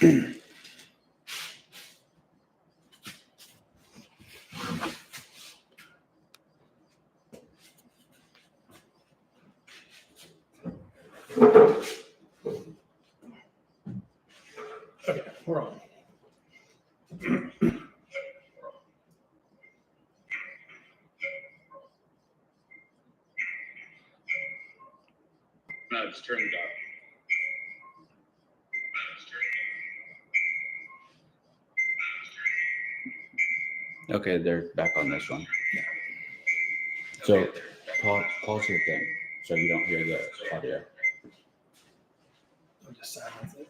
Okay, we're on. No, just turn it off. Okay, they're back on this one. Yeah. So Okay. pause your thing so you don't hear the audio. I'll just silence it.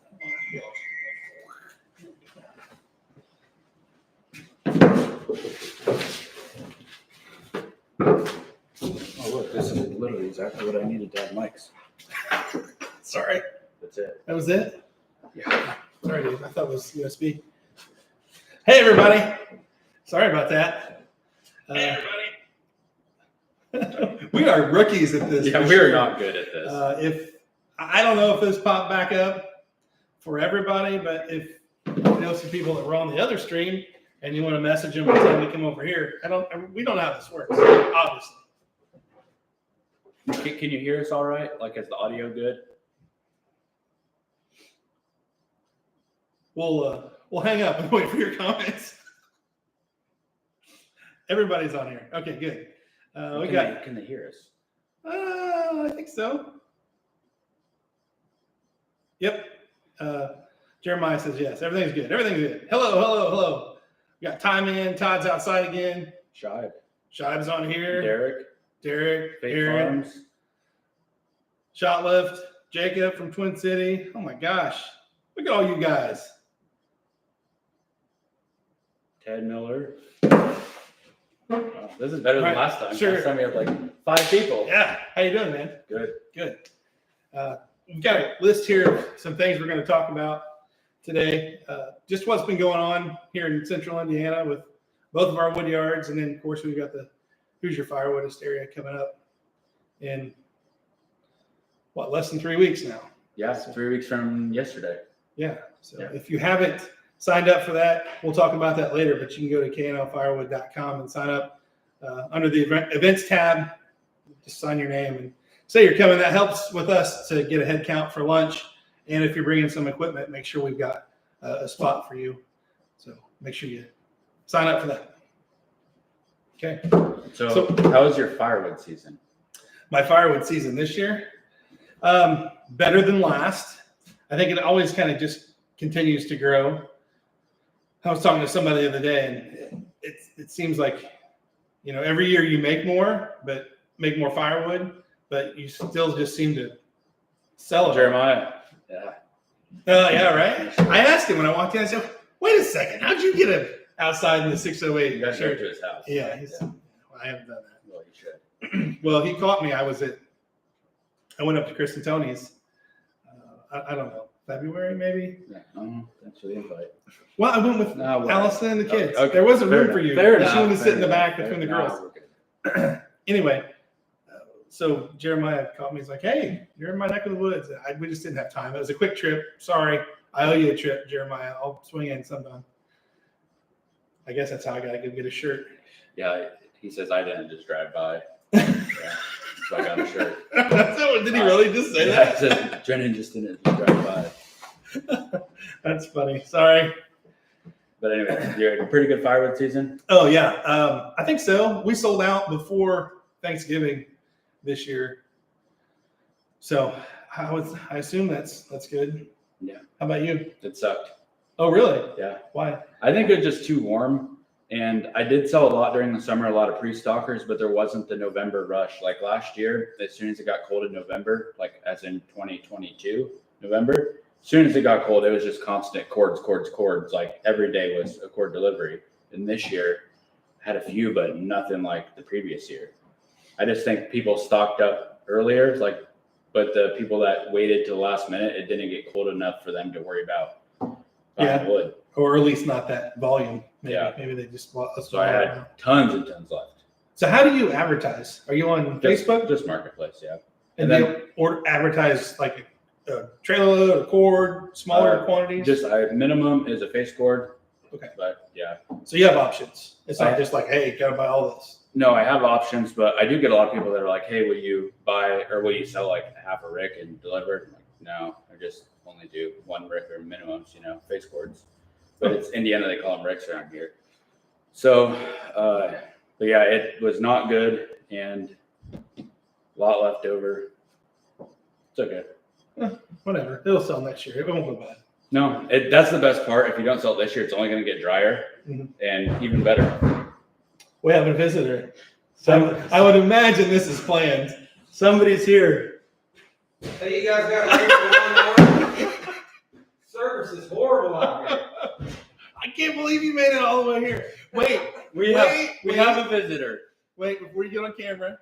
Oh look, this is literally exactly what I needed to have mics. Sorry. That's it. That was it? Yeah. Sorry, dude. I thought it was USB. Hey, everybody. Sorry about that. Hey everybody. We are rookies at this. Yeah, we're not good at this. If I don't know if this popped back up for everybody, but if you know some people that were on the other stream and you want to message them and tell them to come over here, we don't know how this works, obviously. Can you hear us all right? Like, is the audio good? We'll hang up and wait for your comments. Everybody's on here. Okay, good. Can they hear us? I think so. Yep. Jeremiah says yes. Everything's good. Everything's good. Hello. We got Time in. Todd's outside again. Shibe's on here. Derek. Fake Aaron. Farms. Shotlift. Jacob from Twin City. Oh my gosh. Look at all you guys. Ted Miller. Wow, this is better than last time. Sure. Last time we had like 5 people. Yeah. How you doing, man? Good. We've got a list here of some things we're going to talk about today. Just what's been going on here in central Indiana with both of our wood yards. And then, of course, we've got the Hoosier Firewood Hysteria coming up in, less than 3 weeks now. Yeah, 3 weeks from yesterday. Yeah. So if you haven't signed up for that, we'll talk about that later, but you can go to knlfirewood.com and sign up under the events tab. Just sign your name and say you're coming. That helps with us to get a head count for lunch. And if you're bringing some equipment, make sure we've got a spot for you. So make sure you sign up for that. Okay. So how was your firewood season? My firewood season this year, better than last. I think it always kind of just continues to grow. I was talking to somebody the other day, and it seems like, every year you make more firewood, but you still just seem to sell it. Jeremiah. Yeah. Yeah, right? I asked him when I walked in, I said, wait a second, how'd you get him outside in the 608? You got to go to his house. Yeah, I haven't done that. Well, you should. Well, he caught me. I went up to Chris and Tony's, I don't know, February maybe? Yeah. Thanks for the invite. Well, I went with Allison and the kids. Okay. There wasn't room for you. Fair She enough. wanted to sit in the back between the girls. Okay. Anyway, so Jeremiah called me. He's like, hey, you're in my neck of the woods. We just didn't have time. It was a quick trip. Sorry. I owe you a trip, Jeremiah. I'll swing in sometime. I guess that's how I got to go get a shirt. Yeah, he says I didn't just drive by. Yeah, so I got a shirt. Did he really just say that? He said Brennan just didn't just drive by. That's funny. Sorry. But anyway, you had a pretty good firewood season? Oh, yeah. I think so. We sold out before Thanksgiving this year. So I assume that's good. Yeah. How about you? It sucked. Oh, really? Yeah. Why? I think it was just too warm. And I did sell a lot during the summer, a lot of pre-stockers, but there wasn't the November rush. Like last year, as soon as it got cold in November, like as in 2022, November, as soon as it got cold, it was just constant cords. Like every day was a cord delivery. And this year had a few, but nothing like the previous year. I just think people stocked up earlier, but the people that waited to the last minute, it didn't get cold enough for them to worry about buying wood. Or at least not that volume. Maybe they just bought a So I had tons and tons left. So how do you advertise? Are you on Facebook? Just Marketplace, yeah. And then or advertise like a trailer load, a cord, smaller quantities? Just minimum is a face cord. Okay. But yeah. So you have options. It's not just like, hey, gotta buy all this. No, I have options, but I do get a lot of people that are like, hey, will you buy or will you sell like half a rick and deliver it? I'm like, no, I just only do one rick or minimums, face cords. But it's Indiana, they call them ricks around here. So, but yeah, it was not good and a lot left over. It's okay. Whatever. It'll sell next year. It won't go bad. No, that's the best part. If you don't sell it this year, it's only going to get drier and even better. We have a visitor. So I would imagine this is planned. Somebody's here. Hey, you guys got ready for 1 hour? Service is horrible out here. I can't believe you made it all the way here. Wait, We have a visitor. Wait, before you get on camera,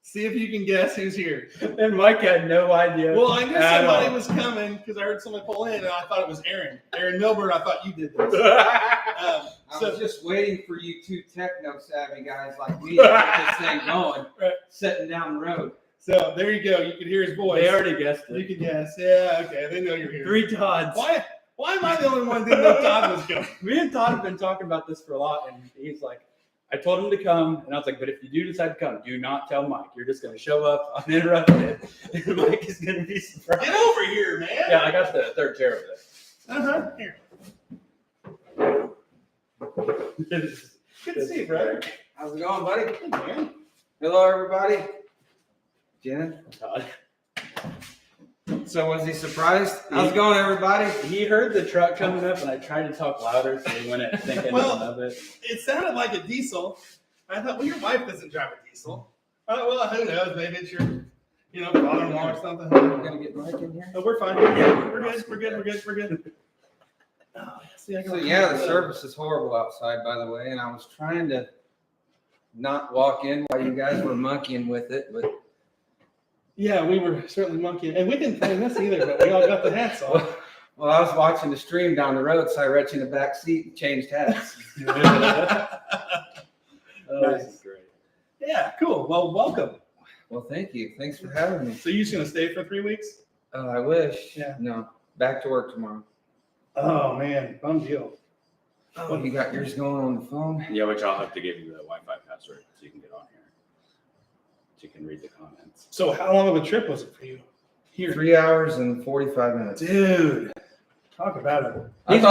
see if you can guess who's here. And Mike had no idea. Well, I knew somebody was coming because I heard somebody pull in, and I thought it was Aaron. Aaron Milburn, I thought you did this. I was just waiting for you two techno-savvy guys like me to get this thing going, sitting down the road. So there you go. You can hear his voice. They already guessed You it. can guess. Yeah, okay. They know you're here. 3 Todds. Why am I the only one who didn't know Todd was coming? Me and Todd have been talking about this for a lot, and he's like, I told him to come, and I was like, but if you do decide to come, do not tell Mike. You're just going to show up uninterrupted, and Mike is going to be surprised. Get over here, man. Yeah, I got the third chair over Here. there. Good to see you, brother. How's it going, buddy? Good, man. Hello, everybody. Jen? Todd. So was he surprised? How's it going, everybody? He heard the truck coming up, and I tried to talk louder so he wouldn't think anything of it. It sounded like a diesel. I thought, well, your wife doesn't drive a diesel. Well, who knows? Maybe it's your, father-in-law or something. We're going to get Mike in here. No, we're fine. We're good. We're good. Oh, see, So, yeah, the service is horrible outside, by the way, and I was trying to not walk in while you guys were monkeying with it, but yeah, we were certainly monkeying. And we didn't plan this either, but we all got the hats on. well, I was watching the stream down the road, so I reached in the back seat and changed hats. This is great. Yeah, cool. Well, welcome. Well, thank you. Thanks for having me. So you're just going to stay for 3 weeks? I wish. Yeah. No, back to work tomorrow. Oh, man. Bum deal. Oh, you got yours going on the phone? Yeah, which I'll have to give you the Wi-Fi password so you can get on here. So you can read the comments. So how long of a trip was it for you? Here. 3 hours and 45 minutes. Dude. Talk about it. He's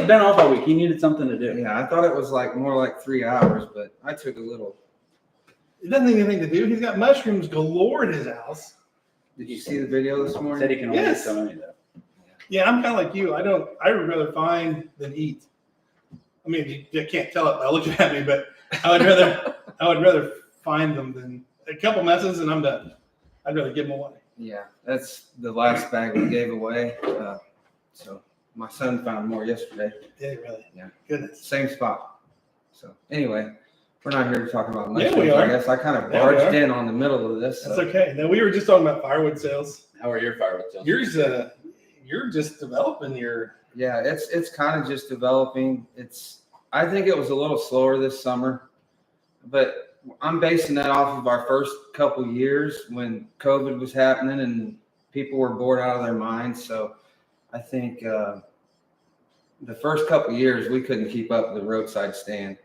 been off all week. He needed something to do. Yeah, I thought it was more like 3 hours, but I took a little. It doesn't have anything to do. He's got mushrooms galore at his house. Did you see the video this morning? Said he can only Yes. eat so many though. Yeah, I'm kind of like you. I would rather find than eat. I mean, you can't tell it by looking at me, but I would rather find them than a couple messes and I'm done. I'd rather give them away. Yeah, that's the last bag we gave away. So my son found more yesterday. Yeah, really. Yeah. Goodness. Same spot. So anyway, we're not here to talk about Yeah, mushrooms. we are. I guess I kind of Yeah, we barged are. in on the middle of this. That's So. okay. Now we were just talking about firewood sales. How are your firewood sales? You're just developing your. Yeah, it's kind of just developing. I think it was a little slower this summer, but I'm basing that off of our first couple years when COVID was happening and people were bored out of their minds. So I think the first couple years we couldn't keep up with the roadside stand.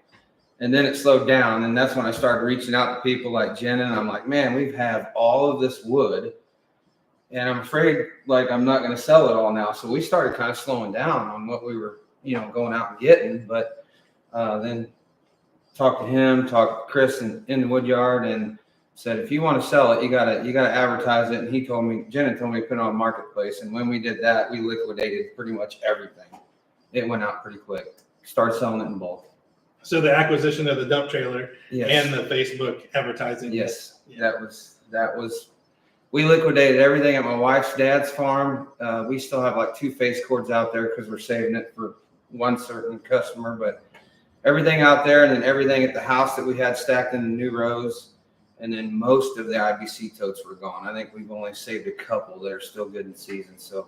And then it slowed down. And that's when I started reaching out to people like Jen. And I'm like, man, we have all of this wood. And I'm afraid I'm not going to sell it all now. So we started kind of slowing down on what we were, going out and getting. But then talked to him, talked to Chris in the wood yard and said, if you want to sell it, you gotta advertise it. And Jen told me to put it on Marketplace. And when we did that, we liquidated pretty much everything. It went out pretty quick. Started selling it in bulk. So the acquisition of the dump trailer Yes. and the Facebook advertising. Yes. Yeah. That was. We liquidated everything at my wife's dad's farm. We still have 2 face cords out there because we're saving it for one certain customer, but everything out there and then everything at the house that we had stacked in the new rows. And then most of the IBC totes were gone. I think we've only saved a couple that are still good in season. So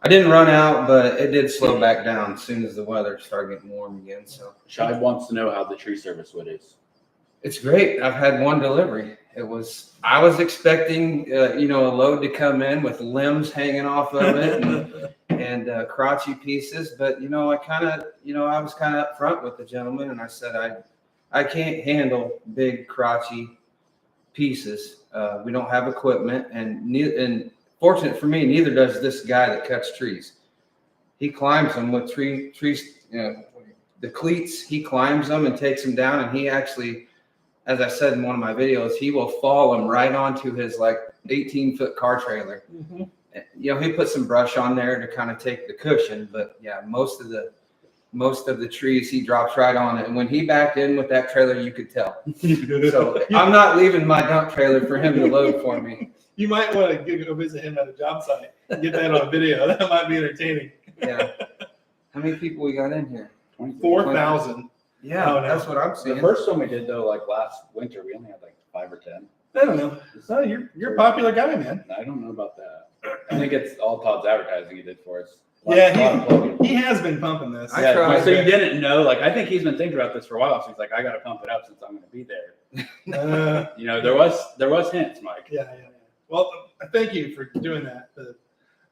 I didn't run out, but it did slow back down as soon as the weather started getting warm again. So Shive wants to know how the tree service wood is. it's great. I've had one delivery. I was expecting, a load to come in with limbs hanging off of it and crotchy pieces. But, I was kind of upfront with the gentleman, and I said, I can't handle big crotchy pieces. We don't have equipment, and fortunate for me, neither does this guy that cuts trees. He climbs them with trees, the cleats. He climbs them and takes them down, and he actually, as I said in one of my videos, he will fall them right onto his 18-foot car trailer. Mm-hmm. He put some brush on there to kind of take the cushion, but yeah, most of the trees he drops right on it. And when he backed in with that trailer, you could tell. So I'm not leaving my dump trailer for him to load for me. You might want to go visit him at a job site and get that on video. That might be entertaining. Yeah. How many people we got in here? 4,000. Yeah, Oh, no. that's what I'm The seeing. first one we did though, last winter, we only had 5 or 10. I don't know. No, you're a popular guy, man. I don't know about that. I think it's all Todd's advertising he did for us. Yeah, he has been pumping this. I tried. So you didn't know, I think he's been thinking about this for a while. So he's like, I got to pump it up since I'm going to be there. There was hints, Mike. Yeah. Well, thank you for doing that. The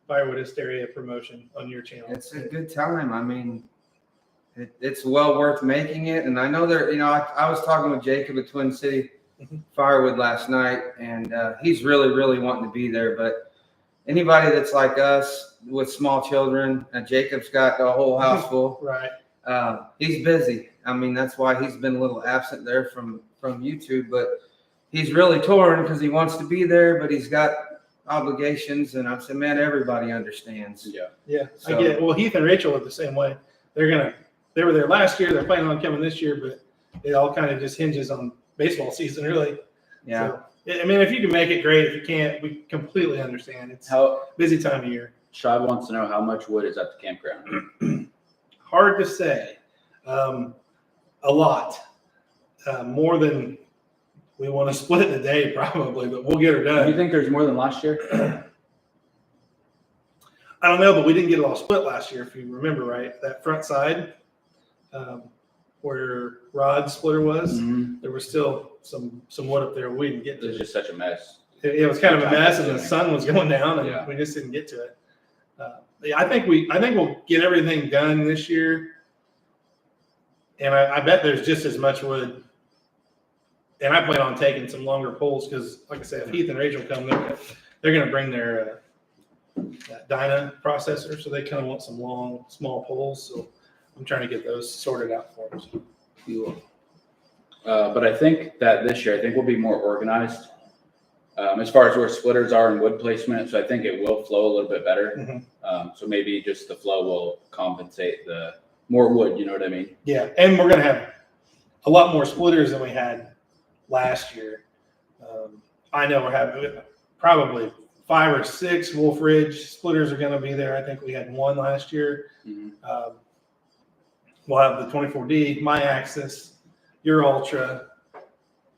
Firewood Hysteria promotion on your channel. It's a good time. I mean, it's well worth making it. And I know I was talking with Jacob at Twin City Firewood last night, and he's really, really wanting to be there. But anybody that's like us with small children, Jacob's got a whole house full. Right. He's busy. I mean, that's why he's been a little absent there from YouTube. But he's really torn because he wants to be there, but he's got obligations. And I said, man, everybody understands. Yeah. So, I get it. Well, Heath and Rachel are the same way. They were there last year. They're planning on coming this year, but it all kind of just hinges on baseball season, really. yeah. So, I mean, if you can make it, great. If you can't, we completely understand. It's How busy time of year. Shive wants to know how much wood is at the campground. Hard to say. A lot. More than we want to split in a day, probably, but we'll get her Do you done. think there's more than last year? I don't know, but we didn't get it all split last year, if you remember right. That front side, where Rod's splitter was, there was still some wood up there we didn't get It to. was just such a mess. It was kind of a mess, and the sun was going down, and we just didn't get to it. I think we'll get everything done this year, and I bet there's just as much wood. And I plan on taking some longer poles because, like I said, if Heath and Rachel come, they're going to bring their Dyna processor, so they kind of want some long, small poles. So I'm trying to get those sorted out for them. Cool. But I think that this year, we'll be more organized as far as where splitters are and wood placement. So I think it will flow a little bit better. So maybe just the flow will compensate the more wood. You know what I mean? Yeah, and we're going to have a lot more splitters than we had last year. I know we're having probably 5 or 6 Wolf Ridge splitters are going to be there. I think we had 1 last year. We'll have the 24D, My Axis, Your Ultra,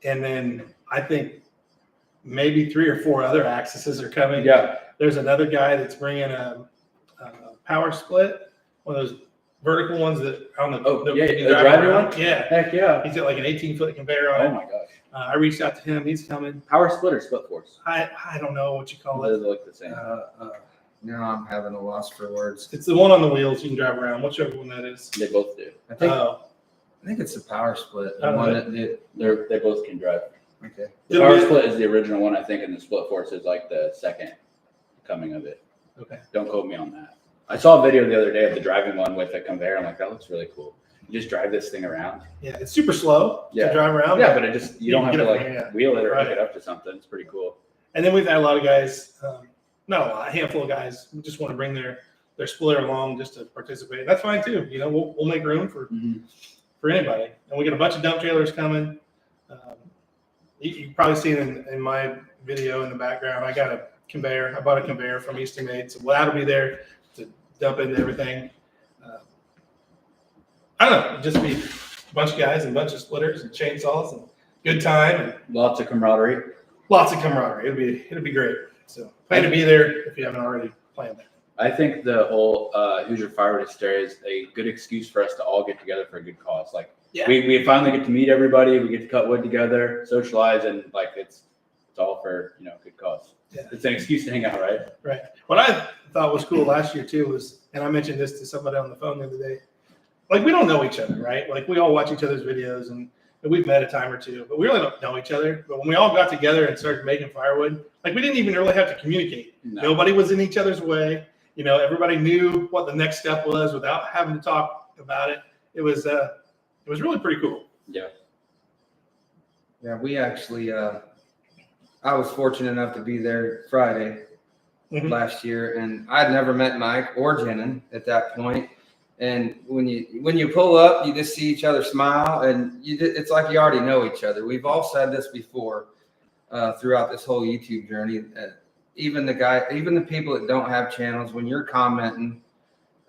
and then I think maybe 3 or 4 other Axes are coming. Yeah. There's another guy that's bringing a power split, one of those vertical ones that on the the driving one. Yeah, Heck yeah. he's got like an 18-foot conveyor on it. Oh my gosh. I reached out to him. He's coming. Power split or split force? I don't know what you call They it. look the same. Now I'm having a loss for words. It's the one on the wheels you can drive around, whichever one that is. They both do. I Oh, think it's a power split. I The don't one know. that They both can drive. okay. The It'll power be- split is the original one, I think, and the split force is the second coming of it. Okay. Don't quote me on that. I saw a video the other day of the driving one with a conveyor. I'm like, that looks really cool. You just drive this thing around. Yeah, it's super slow to drive around. Yeah, but it just you don't have can to get up there, wheel it or Right. hook it up to something. It's pretty cool. And then we've had a lot of guys, not a lot, a handful of guys who just want to bring their splitter along just to participate. That's fine too. We'll make room for anybody. And we got a bunch of dump trailers coming. You've probably seen in my video in the background, I got a conveyor. I bought a conveyor from Easton Made. So that'll be there to dump into everything. I don't know, it'll just be a bunch of guys and a bunch of splitters and chainsaws and good time and Lots of camaraderie. lots of camaraderie. It'll be great. So plan to be there if you haven't already planned that. I think the whole Hoosier Firewood Hysteria is a good excuse for us to all get together for a good cause. Yeah. We finally get to meet everybody. We get to cut wood together, socialize, and It's all for, you know, good cause. Yeah. It's an excuse to hang out, right? Right. What I thought was cool last year too was, and I mentioned this to somebody on the phone the other day, like we don't know each other, right? Like we all watch each other's videos and we've met a time or two, but we really don't know each other. But when we all got together and started making firewood, like we didn't even really have to communicate. No. Nobody was in each other's way. You know, everybody knew what the next step was without having to talk about it. It was really pretty cool. Yeah. Yeah, we actually, I was fortunate enough to be there Friday last year, and I'd never met Mike or Jenin at that point. And when you pull up, you just see each other smile, and it's like you already know each other. We've all said this before throughout this whole YouTube journey. Even the people that don't have channels, when you're commenting,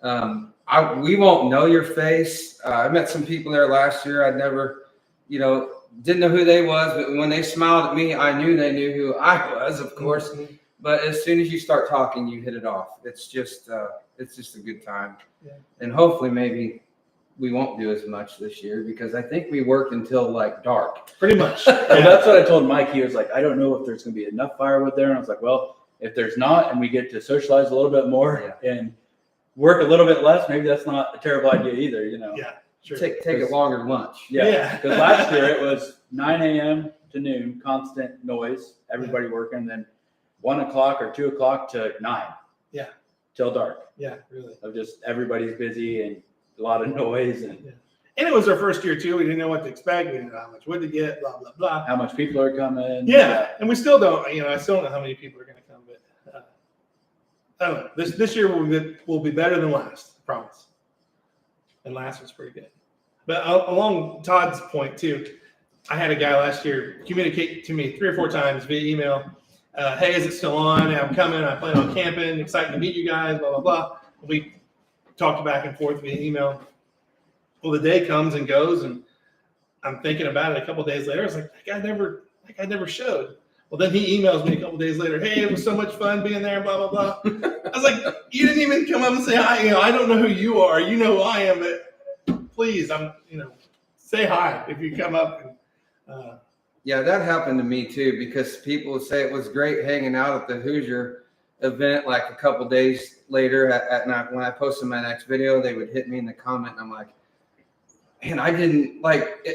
we won't know your face. I met some people there last year. I'd never, didn't know who they was, but when they smiled at me, I knew they knew who I was, of course. Mm-hmm. But as soon as you start talking, you hit it off. It's just a good time. Yeah. And hopefully maybe we won't do as much this year because I think we worked until like dark. Pretty much. Yeah. Well, that's what I told Mike. He was like, I don't know if there's going to be enough firewood there. And I was like, well, if there's not and we get to socialize a little bit more and work a little bit less, maybe that's not a terrible idea either, Yeah, sure. Take a longer lunch. Yeah. Because last year it was 9 a.m. to noon, constant noise, everybody working, then 1 o'clock or 2 o'clock to 9. Yeah. Till dark. Yeah, really. Of just everybody's busy and a lot of noise. And it was our first year too. We didn't know what to expect. We didn't know how much wood to get, blah, blah, blah. How much people are coming. Yeah. And we still don't, I still don't know how many people are going to come, but I don't know. This year will be better than last, I promise. And last was pretty good. But along Todd's point too, I had a guy last year communicate to me 3 or 4 times via email. Hey, is it still on? I'm coming. I plan on camping. Excited to meet you guys, blah, blah, blah. We talked back and forth via email. Well, the day comes and goes, and I'm thinking about it a couple of days later. I was like, that guy never showed. Well, then he emails me a couple of days later. Hey, it was so much fun being there, blah, blah, blah. I was like, you didn't even come up and say hi. I don't know who you are. You know who I am, but please, say hi if you come up. And, yeah, that happened to me too, because people would say it was great hanging out at the Hoosier event. Like a couple days later at night, when I posted my next video, they would hit me in the comment, and I'm like, man, I didn't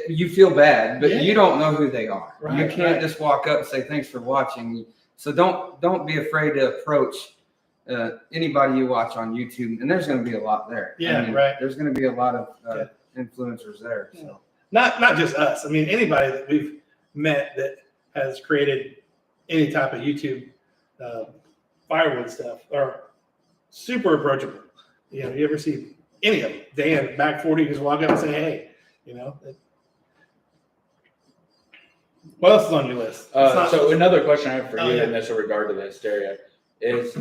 you feel bad, but you don't know who they are. Right, you can't just walk up and say, thanks for watching. So don't be afraid to approach anybody you watch on YouTube. And there's going to be a lot there. Yeah, right. There's going to be a lot of influencers there. So not just us. Anybody that we've met that has created any type of YouTube firewood stuff are super approachable. You ever see any of them? Dan, back 40, just walk up and say, hey, What else is on your list? So another question I have for you in this regard to the Hysteria is,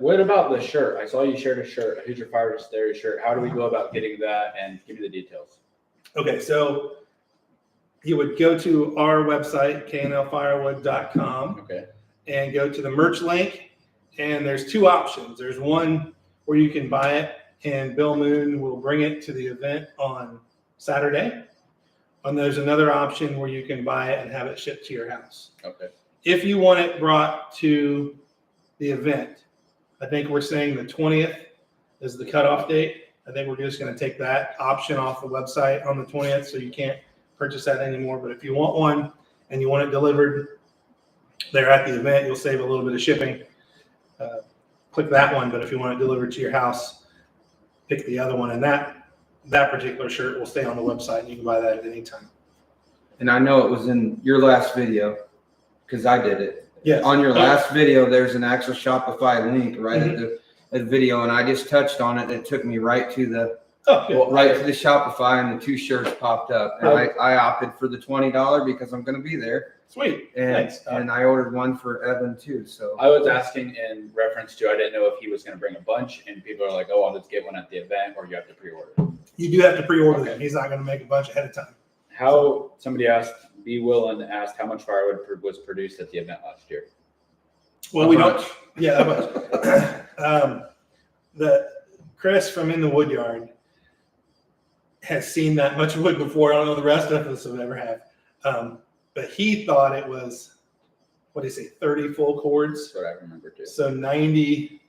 what about the shirt? I saw you shared a shirt, a Hoosier Fire Hysteria shirt. How do we go about getting that, and give me the details? Okay, so you would go to our website, knlfirewood.com, and go to the merch link, and there's 2 options. There's one where you can buy it, and Bill Moon will bring it to the event on Saturday. And there's another option where you can buy it and have it shipped to your house. Okay. If you want it brought to the event, I think we're saying the 20th is the cutoff date. I think we're just going to take that option off the website on the 20th, so you can't purchase that anymore. But if you want one and you want it delivered there at the event, you'll save a little bit of shipping. Click that one. But if you want it delivered to your house, pick the other one. And that particular shirt will stay on the website, and you can buy that at any time. And I know it was in your last video because I did it. Yes. On your last video, there's an actual Shopify link right at the video, and I just touched on it, and it took me right to the Shopify, and the 2 shirts popped up. And I opted for the $20 because I'm going to be there. Sweet. And Thanks. And I ordered one for Evan too. So I was asking in reference to, I didn't know if he was going to bring a bunch, and people are like, oh, I'll just get one at the event, or you have to pre-order. You do have to pre-order them. He's not going to make a bunch ahead of time. Somebody asked, B. Willen asked how much firewood was produced at the event last year. Well, we don't. Yeah, a bunch. Chris from In the Woodyard has seen that much wood before. I don't know the rest of us have ever have. But he thought it was what do you say, 30 full cords. That's what I remember too. So 90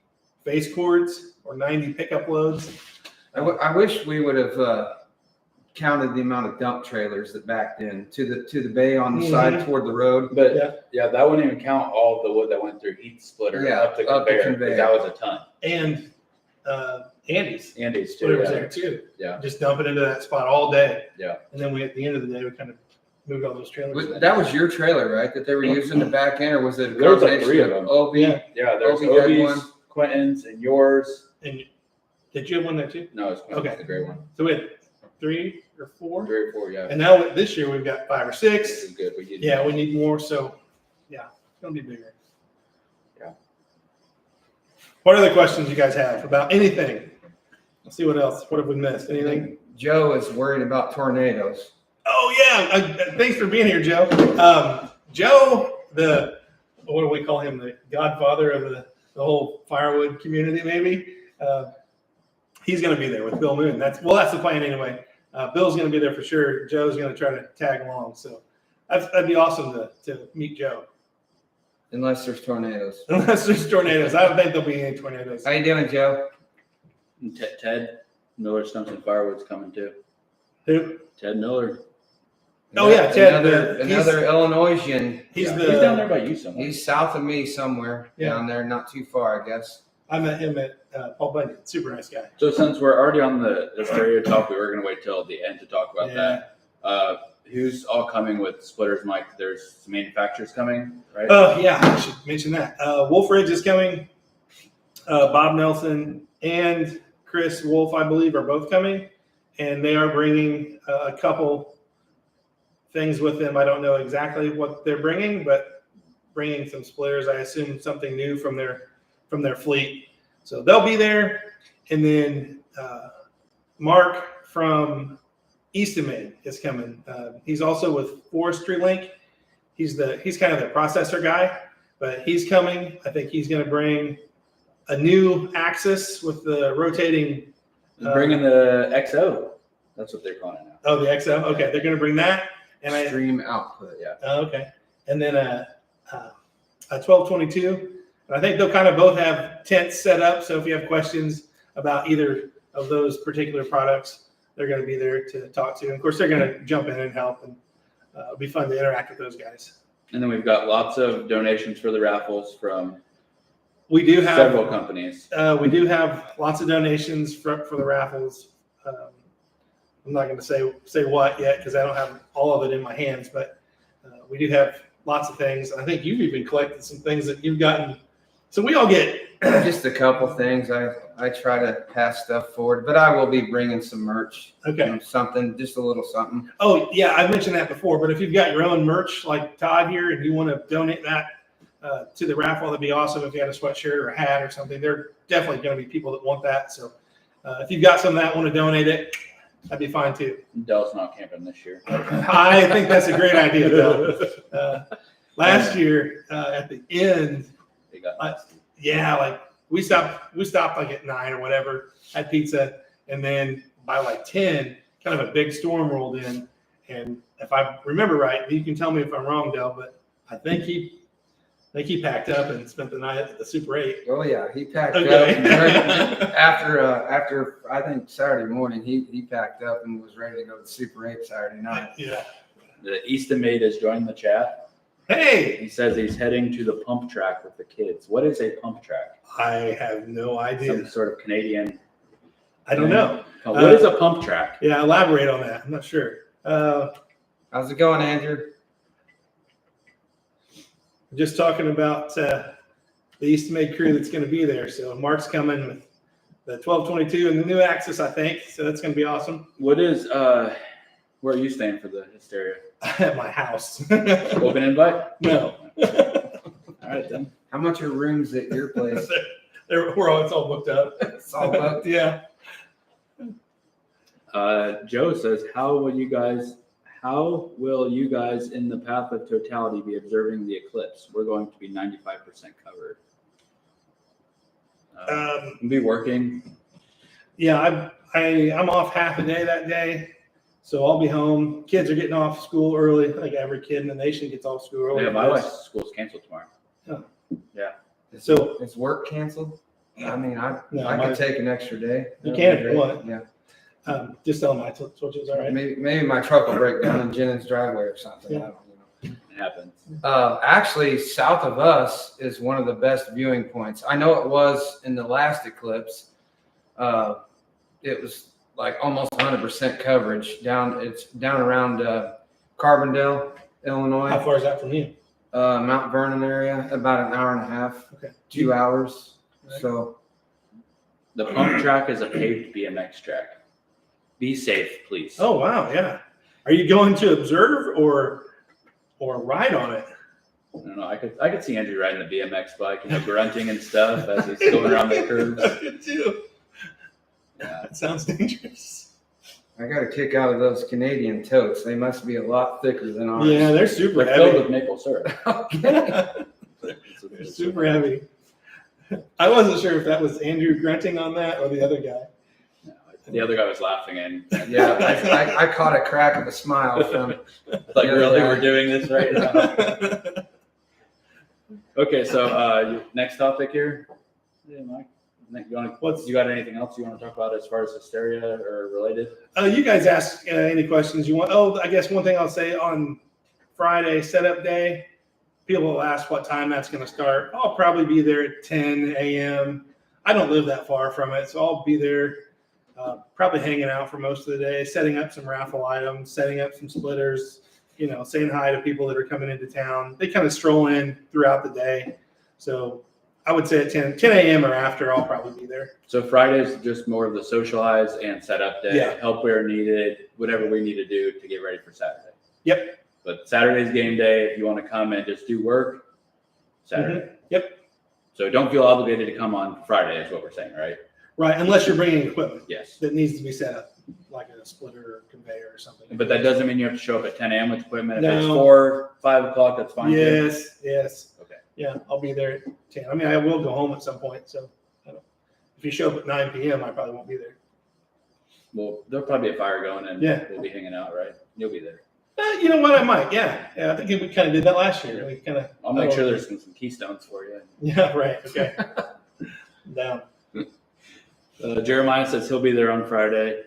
base cords or 90 pickup loads. I wish we would have counted the amount of dump trailers that backed in to the bay on the side toward the road. But yeah, that wouldn't even count all of the wood that went through heat splitter up the conveyor, because that was a ton. And Andy's too. whatever's there too. Yeah. Just dump it into that spot all day. Yeah. And then at the end of the day, we kind of moved all those trailers. That was your trailer, right? That they were using to back in, or was it? There was like 3 of them. OB. Yeah. Yeah, there's Obi had Obi's, one. Quentin's, and yours. And did you have one there too? No, it's Quentin's, Okay. the gray one. So we had 3 or 4. 3 or 4, yeah. And now this year we've got 5 or 6. This is good. We We need more. So yeah, it's gonna be bigger. Yeah. What other questions you guys have about anything? Let's see what else. What have we missed? Anything? Joe is worried about tornadoes. Oh yeah. Thanks for being here, Joe. Joe, what do we call him? The godfather of the whole Firewood community, maybe. He's going to be there with Bill Moon. That's the plan anyway. Bill's going to be there for sure. Joe's going to try to tag along. So that'd be awesome to meet Joe. Unless there's tornadoes. Unless there's tornadoes. I don't think there'll be any tornadoes. How you doing, Joe? And Ted Miller Stumps and Firewood's coming too. Who? Ted Miller. Oh yeah, Ted. Another Illinoisian. He's down there by you somewhere. He's south of me somewhere down there, not too far, I guess. I met him at Paul Bunyan. Super nice guy. So since we're already on the Hysteria talk, we were going to wait till the end to talk about that. Who's all coming with splitters, Mike? There's some manufacturers coming, right? Oh yeah, I should mention that. Wolf Ridge is coming. Bob Nelson and Chris Wolf, I believe, are both coming, and they are bringing a couple things with them. I don't know exactly what they're bringing, but bringing some splitters. I assume something new from their fleet. So they'll be there, and then Mark from Eastimate is coming. He's also with Forestry Link. He's kind of the processor guy, but he's coming. I think he's going to bring a new axis with the rotating. Bringing the XO. That's what they're calling it now. Oh, the XO. Okay, they're going to bring that. And Extreme output. Yeah. Okay, and then a 1222. And I think they'll kind of both have tents set up. So if you have questions about either of those particular products, they're going to be there to talk to. And of course, they're going to jump in and help, and it'll be fun to interact with those guys. And then we've got lots of donations for the raffles from We do have several companies. We do have lots of donations for the raffles. I'm not going to say what yet because I don't have all of it in my hands, but we do have lots of things. I think you've even collected some things that you've gotten. So we all get just a couple things. I try to pass stuff forward, but I will be bringing some merch. okay. Something, just a little something. Oh yeah, I mentioned that before. But if you've got your own merch like Todd here, and you want to donate that to the raffle, that'd be awesome. If you had a sweatshirt or a hat or something, there are definitely going to be people that want that. So if you've got some of that, want to donate it, that'd be fine too. Dell's not camping this year. I think that's a great idea, though. Last year at the end, They got like we stopped like at 9 or whatever, had pizza, and then by like 10, kind of a big storm rolled in. And if I remember right, you can tell me if I'm wrong, Dell, but I think he packed up and spent the night at the Super 8. Oh yeah, he packed Okay. up after I think Saturday morning. He packed up and was ready to go to Super 8 Saturday night. Yeah. the Eastimate has joined the chat. Hey, He says he's heading to the pump track with the kids. What is a pump track? I have no idea. Some sort of Canadian. I don't know. What is a pump track? Yeah, elaborate on that. I'm not sure. How's it going, Andrew? Just talking about the Eastimate crew that's going to be there. So Mark's coming with the 1222 and the new Axis, I think. So that's going to be awesome. What is where are you staying for the Hysteria? At my house. Open invite? No. All right then. How much are rooms at your place? It's all booked up. It's all booked. Yeah. Joe says, how will you guys in the path of totality be observing the eclipse? We're going to be 95% covered. We'll be working. Yeah, I'm off half a day that day. So I'll be home. Kids are getting off school early, like every kid in the nation gets off school early. Yeah, my wife's school's canceled tomorrow. So Is work canceled? I mean, I No, could take an extra day. You That'd can be if you great. want. Yeah. just tell them I told you it's all right. Maybe my truck will break down in Jennings' driveway or something. Yeah. I don't know. It happens. Actually, south of us is one of the best viewing points. I know it was in the last eclipse. It was like almost 100% coverage down. It's down around Carbondale, Illinois, How far is that from you? Mount Vernon area. About an hour and a half, Okay. 2 hours. Right. So The pump track is a paved BMX track. Be safe, please. Oh wow, yeah. Are you going to observe or ride on it? I don't know. I could see Andrew riding the BMX bike, grunting and stuff as he's going around the curves. I did too. Yeah. That sounds dangerous. I got a kick out of those Canadian totes. They must be a lot thicker than ours. Yeah, they're super They're filled heavy. with maple syrup. They're super heavy. I wasn't sure if that was Andrew grunting on that or the other guy. No, the other guy was laughing and Yeah, I caught a crack of a smile from. like, Yeah, really, yeah. we're doing this right now. Okay, so next topic here. Yeah, Mike. You got anything else you want to talk about as far as hysteria or related? You guys ask any questions you want. Oh, I guess one thing I'll say on Friday setup day, people will ask what time that's going to start. I'll probably be there at 10 a.m. I don't live that far from it, so I'll be there probably hanging out for most of the day, setting up some raffle items, setting up some splitters, saying hi to people that are coming into town. They kind of stroll in throughout the day. So I would say at 10 a.m. or after, I'll probably be there. So Friday's just more of the socialize and setup day, Yeah. help where needed, whatever we need to do to get ready for Saturday. Yep. But Saturday's game day. If you want to come and just do work, Saturday. Yep. So don't feel obligated to come on Friday is what we're saying, right? Right, unless you're bringing equipment Yes. that needs to be set up, like a splitter or conveyor or something. But that doesn't mean you have to show up at 10 a.m. with equipment. If it's No. 4, 5 o'clock, that's fine. too. Yes. Okay. Yeah, I'll be there at 10. I mean, I will go home at some point, so if you show up at 9 p.m., I probably won't be there. Well, there'll probably be a fire going and Yeah. we'll be hanging out, right? You'll be there. You know what? I might. Yeah. I think we kind of did that last year. We kind of. I'll make sure there's some keystones for you. Yeah. Right. Okay. Down. Jeremiah says he'll be there on Friday.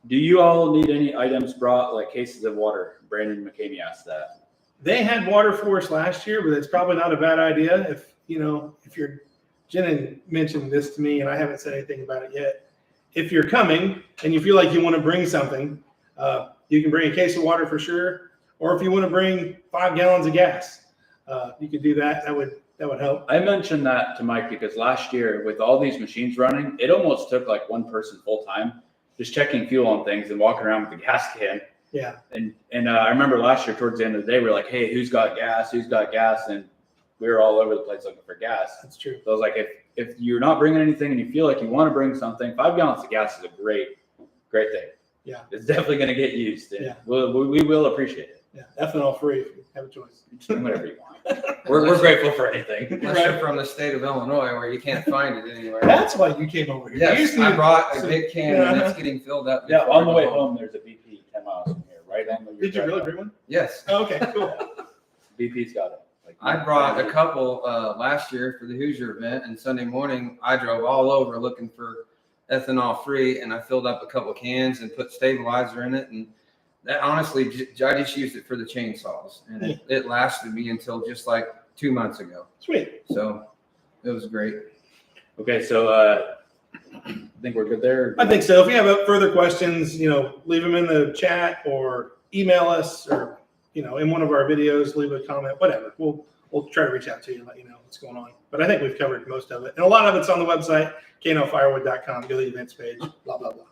Do you all need any items brought, like cases of water? Brandon McCamey asked that. They had water for us last year, but it's probably not a bad idea if you're. Jen mentioned this to me, and I haven't said anything about it yet. If you're coming and you feel like you want to bring something, you can bring a case of water for sure. Or if you want to bring 5 gallons of gas, you could do that. That would help. I mentioned that to Mike because last year with all these machines running, it almost took like one person full time just checking fuel on things and walking around with the gas can. Yeah. And I remember last year towards the end of the day, we were like, hey, who's got gas? Who's got gas? And we were all over the place looking for gas. That's true. So I was like, if you're not bringing anything and you feel like you want to bring something, 5 gallons of gas is a great thing. Yeah. It's definitely going to get used. And Yeah. we will appreciate it. Yeah. Ethanol free if you have a choice. Do whatever you want. We're grateful for anything. Unless you're from the state of Illinois where you can't find it anywhere. That's why you came over here. You Yes, just I need- brought a big can and it's getting filled up. Yeah, before on the I way go home, there's a BP 10 miles from here, right on the. Did you really bring one? Yes. Oh, okay, cool. BP's got it. I brought a couple last year for the Hoosier event, and Sunday morning I drove all over looking for ethanol free, and I filled up a couple cans and put stabilizer in it, and that honestly, I just used it for the chainsaws, and it lasted me until just like 2 months ago. Sweet. So it was great. Okay, so I think we're good there. I think so. If you have further questions, leave them in the chat or email us or, in one of our videos, leave a comment, whatever. We'll try to reach out to you and let you know what's going on. But I think we've covered most of it. And a lot of it's on the website, KNOFirewood.com. Go to the events page, blah, blah, blah.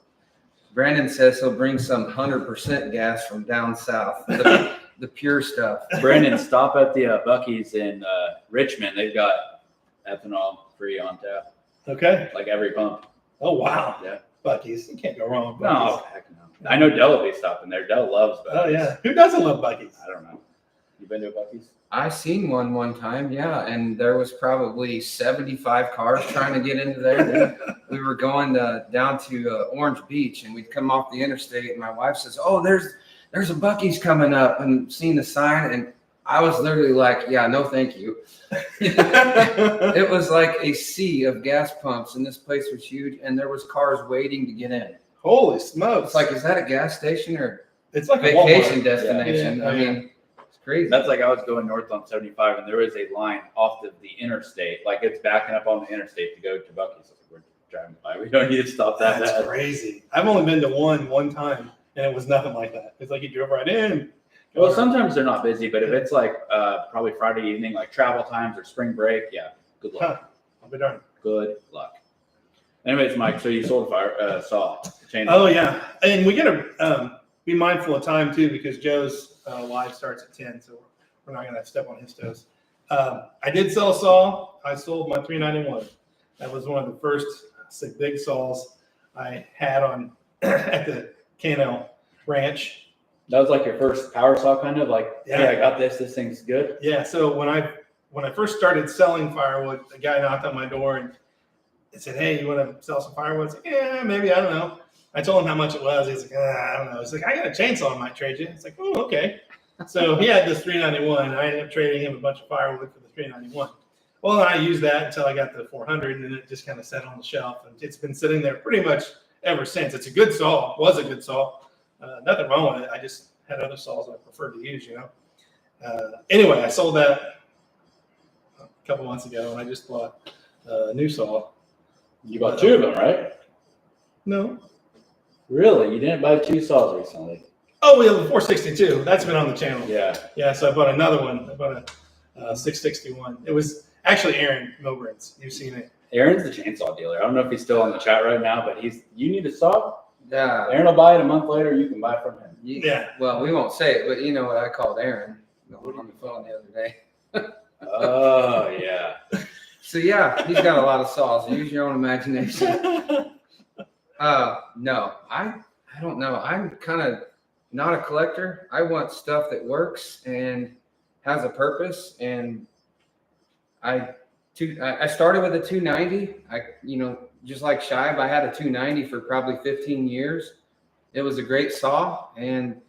Brandon says he'll bring some 100% gas from down south, the pure stuff. Brandon, stop at the Buc-ee's in Richmond. They've got ethanol free on tap, Okay. like every pump. Oh, wow. Yeah. Buc-ee's. You can't go wrong with No, Buc-ee's. heck no. I know Dell will be stopping there. Dell loves Buc-ee's. Oh, yeah. Who doesn't love Buc-ee's? I don't know. You been to a Buc-ee's? I seen one time, yeah, and there was probably 75 cars trying to get into there. We were going down to Orange Beach, and we'd come off the interstate, and my wife says, "Oh, there's a Buc-ee's coming up," and seen the sign, and I was literally like, "Yeah, no, thank you." It was like a sea of gas pumps, and this place was huge, and there was cars waiting to get in. Holy smokes! It's like, is that a gas station or it's like vacation a Walmart. destination? Yeah. I mean, it's crazy. That's like I was going north on 75, and there was a line off of the interstate. Like it's backing up on the interstate to go to Buc-ee's. We're driving by. We don't need to stop that. That's crazy. I've only been to one time, and it was nothing like that. It's like you drove right in. Well, sometimes they're not busy, but if it's like probably Friday evening, like travel times or spring break, yeah, good luck. Huh. I'll be darned. Good luck. Anyways, Mike, so you sold a saw. Chainsaw. Oh yeah, and we gotta be mindful of time too, because Joe's live starts at 10, so we're not gonna step on his toes. I did sell a saw. I sold my 391. That was one of the first big saws I had on at the K&L ranch. That was like your first power saw, kind of like, Yeah. hey, I got this. This thing's good. Yeah, so when I first started selling firewood, a guy knocked on my door and said, "Hey, you want to sell some firewood?" I was like, "Yeah, maybe. I don't know." I told him how much it was. He's like, "I don't know." He's like, "I got a chainsaw I might trade you." It's like, "Oh, okay." So he had this 391. I ended up trading him a bunch of firewood for the 391. Well, I used that until I got the 400, and then it just kind of sat on the shelf, and it's been sitting there pretty much ever since. It's a good saw. Was a good saw. Nothing wrong with it. I just had other saws I preferred to use, Anyway, I sold that a couple months ago, and I just bought a new saw. You bought two of them, right? No. Really? You didn't buy two saws recently? Oh, we have a 462. That's been on the channel. Yeah. Yeah, so I bought another one. I bought a 661. It was actually Aaron Milburn's. You've seen it. Aaron's the chainsaw dealer. I don't know if he's still on the chat right now, but you need a saw? Yeah. Aaron will buy it a month later. You can buy it from him. Yeah. Well, we won't say it, but you know what I called Aaron on the phone the other day. Oh, yeah. So yeah, he's got a lot of saws. Use your own imagination. No, I don't know. I'm kind of not a collector. I want stuff that works and has a purpose. And I started with a 290. Just like Shive, I had a 290 for probably 15 years. It was a great saw, and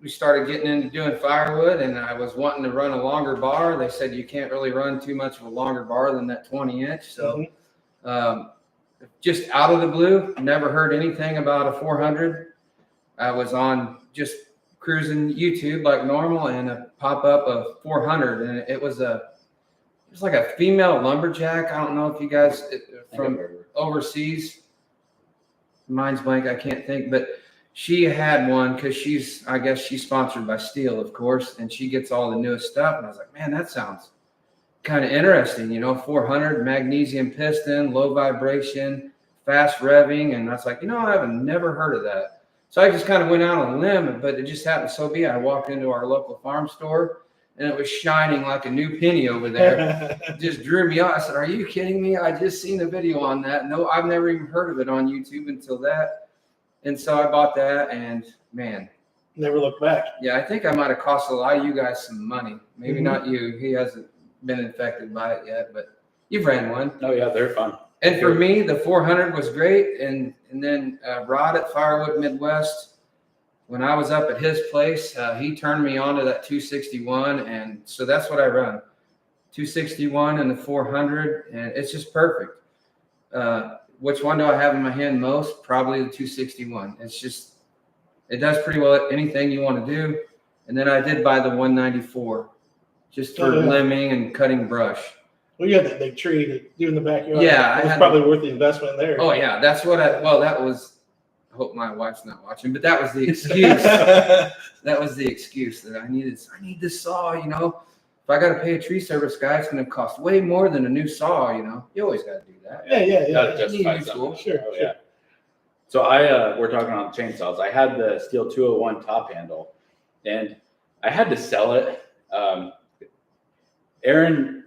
we started getting into doing firewood, and I was wanting to run a longer bar. They said you can't really run too much of a longer bar than that 20-inch. So just out of the blue, never heard anything about a 400. I was on just cruising YouTube like normal, and a pop-up of 400, and it was like a female lumberjack. I don't know if you guys from overseas. Mine's blank. I can't think, but she had one because I guess she's sponsored by Steel, of course, and she gets all the newest stuff. And I was like, man, that sounds kind of interesting. 400 magnesium piston, low vibration, fast revving. And I was like, I've never heard of that. So I just kind of went out on a limb, but it just happened so be. I walked into our local farm store, and it was shining like a new penny over there. It just drew me out. I said, are you kidding me? I just seen a video on that. No, I've never even heard of it on YouTube until that. And so I bought that, and man. Never looked back. Yeah, I think I might have cost a lot of you guys some money. Maybe not you. He hasn't been infected by it yet, but you've ran one. Oh, yeah, they're fun. And for me, the 400 was great. And then Rod at Firewood Midwest, when I was up at his place, he turned me on to that 261. And so that's what I run, 261 and the 400. And it's just perfect. Which one do I have in my hand most? Probably the 261. It does pretty well anything you want to do. And then I did buy the 194 just for limbing and cutting brush. Well, you had that big tree to do in the backyard. Yeah, it was probably worth the investment there. Oh yeah, that's what that was. I hope my wife's not watching, but that was the excuse. That was the excuse that I need this saw. If I got to pay a tree service guy, it's going to cost way more than a new saw. You always got to do that. Yeah. Gotta justify something. Sure. Yeah. So we're talking on chainsaws. I had the Steel 201 top handle, and I had to sell it. Aaron,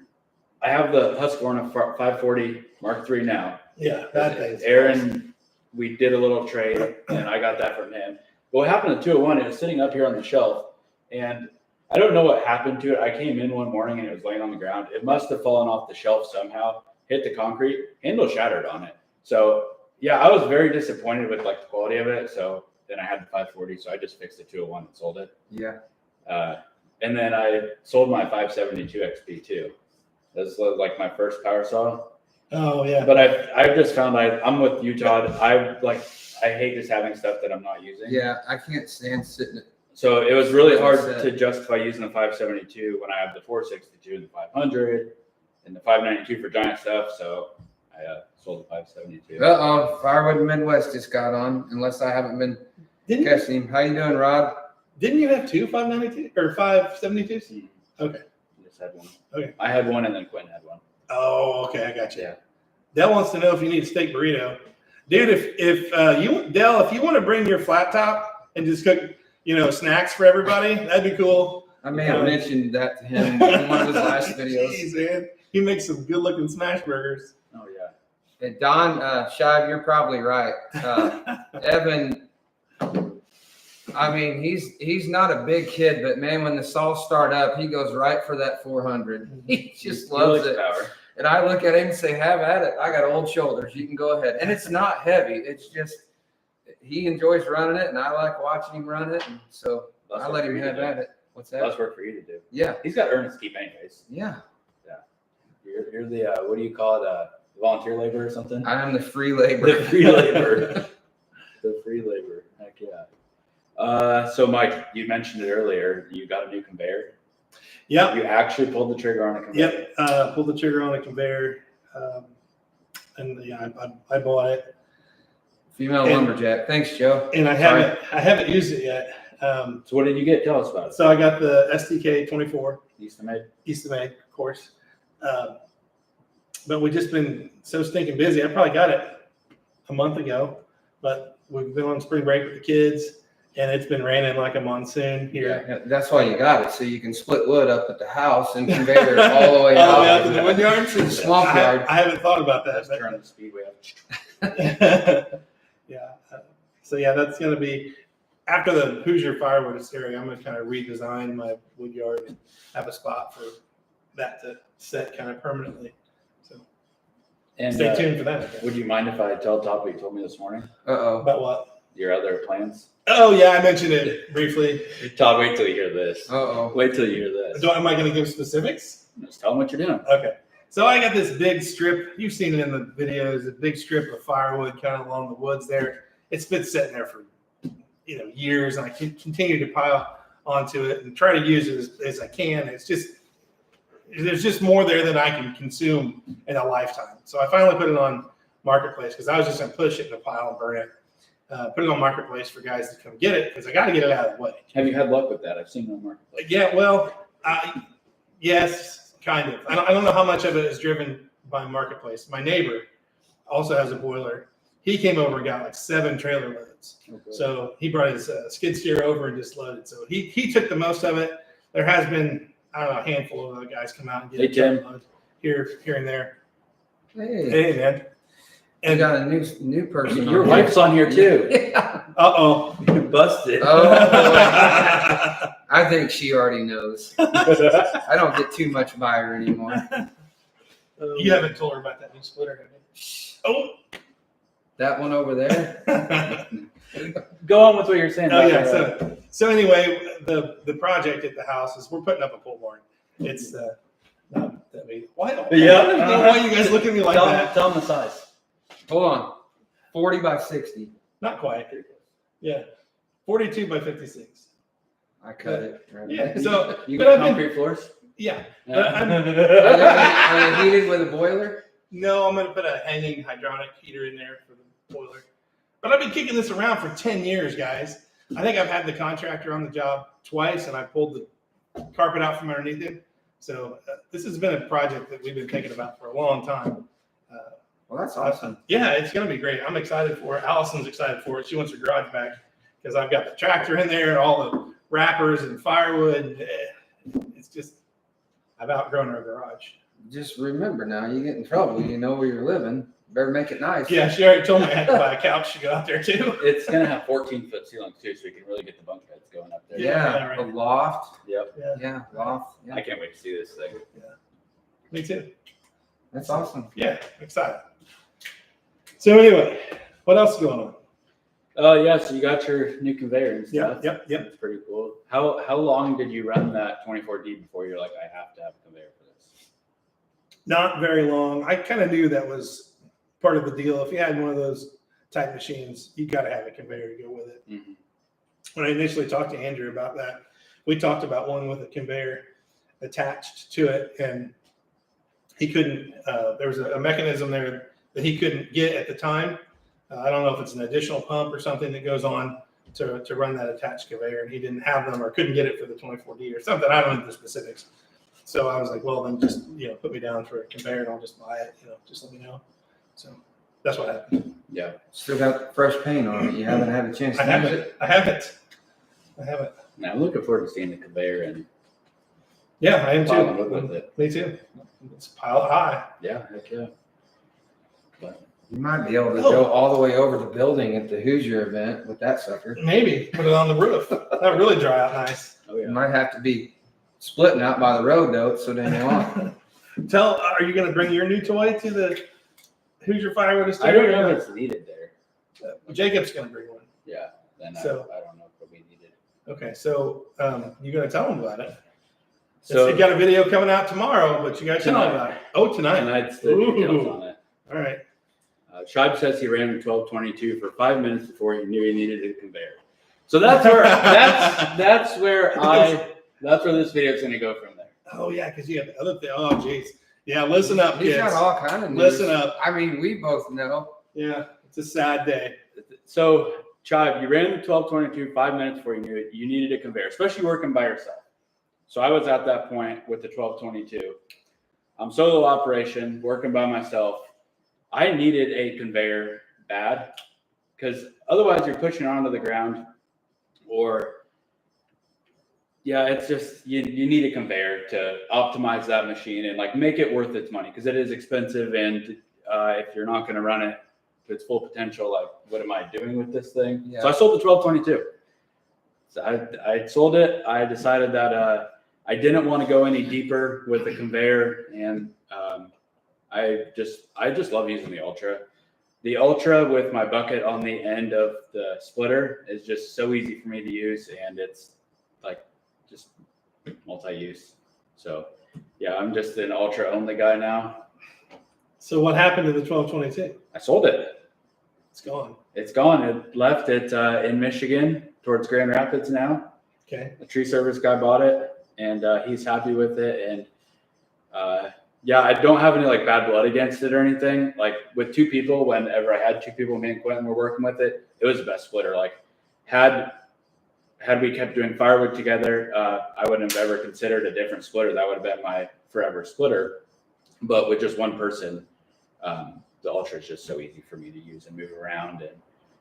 I have the Husqvarna 540 Mark III now. Yeah, that thing. Aaron, we did a little trade, and I got that from him. But what happened to the 201? It was sitting up here on the shelf, and I don't know what happened to it. I came in one morning and it was laying on the ground. It must have fallen off the shelf somehow, hit the concrete, handle shattered on it. So yeah, I was very disappointed with like the quality of it. So then I had the 540, so I just fixed the 201 and sold it. Yeah. And then I sold my 572 XP too. That's like my first power saw. Oh yeah. But I've just found I'm with you, Todd. I hate just having stuff that I'm not using. Yeah, I can't stand sitting. So it was really hard to justify using the 572 when I have the 462 and the 500 and the 592 for giant stuff. So I sold the 572. Firewood Midwest just got on, unless I haven't been catching him. How you doing, Rod? Didn't you have two 592 or 572s? Mm-hmm. Okay. I just had one. Okay. I had one and then Quinn had one. Oh, okay. I got you. Yeah. Dell wants to know if you need a steak burrito. Dude, if you want to bring your flat top and just cook, snacks for everybody, that'd be cool. I may have mentioned that to him in one of his last videos. Jeez, man. He makes some good looking smash burgers. Oh yeah. And Don, Shive, you're probably right. Evan, I mean, he's not a big kid, but man, when the saws start up, he goes right for that 400. He just loves it. Power. And I look at him and say, have at it. I got old shoulders. You can go ahead. And it's not heavy. It's just, he enjoys running it, and I like watching him run it. And so I let him have at it. What's that? That's work for you to do. Yeah. He's got earnest keep anyways. Yeah. Yeah. You're the, what do you call it? Volunteer labor or something? I am the free labor. The free labor. The free labor. Heck yeah. So Mike, you mentioned it earlier. You got a new conveyor. Yep. You actually pulled the trigger on a conveyor. Yep. Pulled the trigger on a conveyor. And yeah, I bought it. Female lumberjack. Thanks, Joe. And I haven't used it yet. So what did you get? Tell us about it. So I got the STK 24. East of May. East of May, of course. But we've just been so stinking busy. I probably got it a month ago, but we've been on spring break with the kids, and it's been raining like a monsoon here. Yeah, that's why you got it, so you can split wood up at the house and conveyor it all the way out out to the wood yard to the swamp yard. I haven't thought about that. Let's turn the speedway up. Yeah. So yeah, that's going to be after the Hoosier Firewood Hysteria. I'm going to kind of redesign my wood yard and have a spot for that to set kind of permanently. So And stay tuned for that. Uh, would you mind if I tell Todd what you told me this morning? Uh-oh. About what? Your other plans? Oh yeah, I mentioned it briefly. Todd, wait till you hear this. Uh-oh. Wait till you hear this. Am I going to give specifics? Just tell them what you're doing. Okay. So I got this big strip. You've seen it in the videos. A big strip of firewood kind of along the woods there. It's been sitting there for years, and I can continue to pile onto it and try to use it as I can. It's just there's just more there than I can consume in a lifetime. So I finally put it on Marketplace because I was just going to push it in a pile and burn it. Put it on Marketplace for guys to come get it because I got to get it out of the way. Have you had luck with that? I've seen it on Marketplace. Yeah, well, yes, kind of. I don't know how much of it is driven by Marketplace. My neighbor also has a boiler. He came over and got like 7 trailer loads. Okay. So he brought his skid steer over and just loaded. So he took the most of it. There has been, I don't know, a handful of other guys come out and get Hey, Tim. load here and there. Hey, Hey, man. you And got a new person. Your on wife's on here too. Yeah. uh-oh. You busted. Oh, I think she already knows. I don't get too much by her anymore. You haven't told her about that new splitter, have you? That one over there? Go on with what you're saying. Oh yeah. So anyway, the project at the house is we're putting up a pole barn. It's not that big. Why? Yeah. I don't know why you guys look at me like that. Tell them the size. Hold on. 40 by 60. Not quite. Yeah. 42 by 56. I cut it. Right Yeah. there. So You but got I've been- concrete floors? yeah. But Are they heated with a boiler? No, I'm gonna put a hanging hydronic heater in there for the boiler. But I've been kicking this around for 10 years, guys. I think I've had the contractor on the job twice, and I pulled the carpet out from underneath it. So this has been a project that we've been thinking about for a long time. Well, that's awesome. Yeah, it's going to be great. I'm excited for it. Allison's excited for it. She wants her garage back because I've got the tractor in there and all the wrappers and firewood. It's just, I've outgrown our garage. Just remember now, you get in trouble, you know where you're living. Better make it nice. Yeah, she already told me I had to buy a couch to go out there too. It's gonna have 14-foot ceilings too, so we can really get the bunk beds going up there. Yeah, right. a loft. Yep. Yeah, loft. Yeah. I can't wait to see this thing. Me too. That's awesome. Yeah, excited. So anyway, what else is going on? Oh yeah, so you got your new conveyor and stuff. Yep. That's pretty cool. How long did you run that 24D before you're like, I have to have a conveyor for this? Not very long. I kind of knew that was part of the deal. If you had one of those type machines, you got to have a conveyor to go with it. Mm-hmm. When I initially talked to Andrew about that, we talked about one with a conveyor attached to it, and he couldn't. There was a mechanism there that he couldn't get at the time. I don't know if it's an additional pump or something that goes on to run that attached conveyor, and he didn't have them or couldn't get it for the 24D or something. I don't know the specifics. So I was like, well, then just put me down for a conveyor and I'll just buy it. Just let me know. So that's what happened. Yeah. Still got fresh paint on it. You haven't had a chance to I use it. haven't. Now I'm looking forward to seeing the conveyor and Yeah, I am following too. up with it. Me too. It's piled high. Yeah, heck yeah. But You might be able to go all the way over the building at the Hoosier event with that sucker. Maybe put it on the roof. That really dry out nice. oh You yeah. might have to be splitting out by the road though. It's so damn long. Are you going to bring your new toy to the Hoosier Firewood I Hysteria? don't know if it's needed there. Jacob's going to bring one. Yeah. Then So- I don't know if it'll be needed. Okay, so you're going to tell them about it. So you got a video coming out tomorrow, but you got to tell them Tonight. about it. Oh, tonight. tonight's the details Ooh. on it. All right. Shibe says he ran a 12:22 for 5 minutes before he knew he needed a conveyor. So that's where that's where this video is going to go from there. Oh yeah, because you have the other thing. Oh jeez. Yeah, listen up, He's kids. got all kind of news. Listen up. I mean, we both know. Yeah, it's a sad day. So Shibe, you ran the 12:22 5 minutes before you knew it. You needed a conveyor, especially working by yourself. So I was at that point with the 12:22. Solo operation, working by myself. I needed a conveyor bad because otherwise you're pushing it onto the ground it's just, you need a conveyor to optimize that machine and like make it worth its money because it is expensive. And if you're not going to run it to its full potential, like what am I doing with this thing? Yeah. So I sold the 12:22. So I sold it. I decided that I didn't want to go any deeper with the conveyor, and I just love using the Ultra. The Ultra with my bucket on the end of the splitter is just so easy for me to use, and it's like just multi-use. So yeah, I'm just an Ultra only guy now. So what happened to the 1222? I sold it. It's gone. It's gone. It left it in Michigan towards Grand Rapids now. Okay. A tree service guy bought it, and he's happy with it. And I don't have any like bad blood against it or anything. Like with two people, whenever I had two people, me and Quentin were working with it, it was the best splitter. Like had we kept doing Firewood together, I wouldn't have ever considered a different splitter. That would have been my forever splitter. But with just one person, the Ultra is just so easy for me to use and move around. And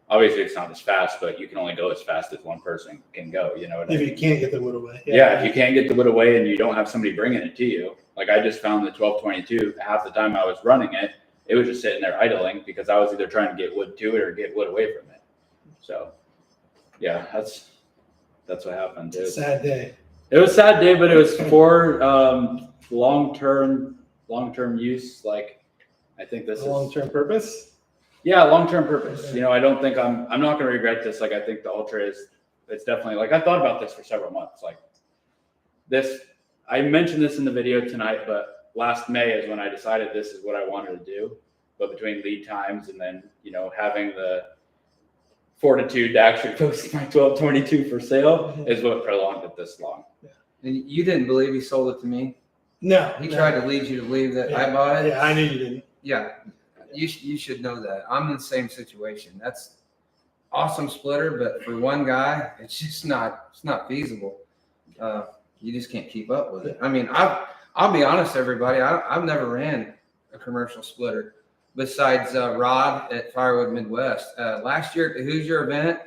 obviously it's not as fast, but you can only go as fast as one person can go. You know what I If mean? you can't get the wood away. Yeah, if you can't get the wood away and you don't have somebody bringing it to you. Like I just found the 1222, half the time I was running it, it was just sitting there idling because I was either trying to get wood to it or get wood away from it. So yeah, that's what happened. Sad day. It was a sad day, but it was for long-term use. Like I think this is Long-term purpose. yeah, long-term purpose. Okay. You know, I don't think I'm not going to regret this. Like, I think the Ultra it's definitely like, I thought about this for several months. Like I mentioned this in the video tonight, but last May is when I decided this is what I wanted to do. But between lead times and then, having the fortitude to actually post my 1222 for sale is what prolonged it this long. And you didn't believe he sold it to me? No. He no. tried to lead you to believe that Yeah. I bought it? Yeah, I knew you didn't. Yeah. You should know that. I'm in the same situation. That's awesome splitter, but for one guy, it's just it's not feasible. You just can't keep up with it. I mean, I'll be honest, everybody. I've never ran a commercial splitter besides Rod at Firewood Midwest. Last year at the Hoosier event,